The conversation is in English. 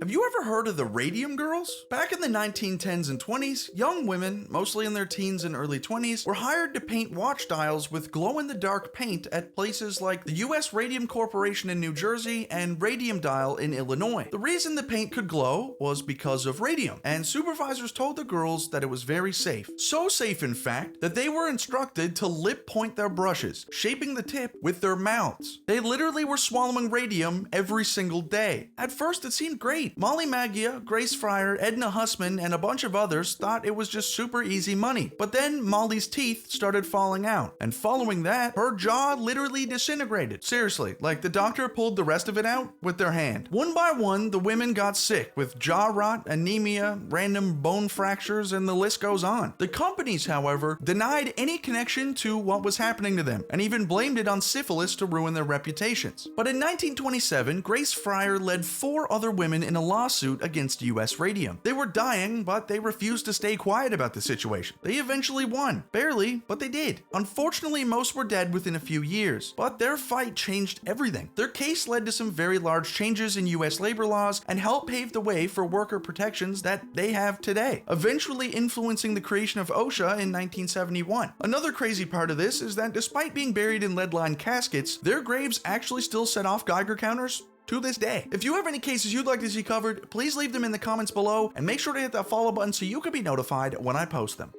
Have you ever heard of the Radium girls? Back in the 1910s and 20s, young women, mostly in their teens and early 20s, were hired to paint watch dials with glow-in-the-dark paint at places like the US Radium Corporation in New Jersey and Radium Dial in Illinois. The reason the paint could glow was because of radium, and supervisors told the girls that it was very safe. So safe, in fact, that they were instructed to lip point their brushes, shaping the tip with their mouths. They literally were swallowing radium every single day. At first, it seemed great. Molly Maggia, Grace Fryer, Edna Hussman, and a bunch of others thought it was just super easy money. But then Molly's teeth started falling out, and following that, her jaw literally disintegrated. Seriously, like the doctor pulled the rest of it out with their hand. One by one, the women got sick with jaw rot, anemia, random bone fractures, and the list goes on. The companies, however, denied any connection to what was happening to them, and even blamed it on syphilis to ruin their reputations. But in 1927, Grace Fryer led 4 other women in a lawsuit against US Radium. They were dying, but they refused to stay quiet about the situation. They eventually won. Barely, but they did. Unfortunately, most were dead within a few years, but their fight changed everything. Their case led to some very large changes in US labor laws and helped pave the way for worker protections that they have today, eventually influencing the creation of OSHA in 1971. Another crazy part of this is that despite being buried in lead-lined caskets, their graves actually still set off Geiger counters to this day. If you have any cases you'd like to see covered, please leave them in the comments below and make sure to hit that follow button so you can be notified when I post them.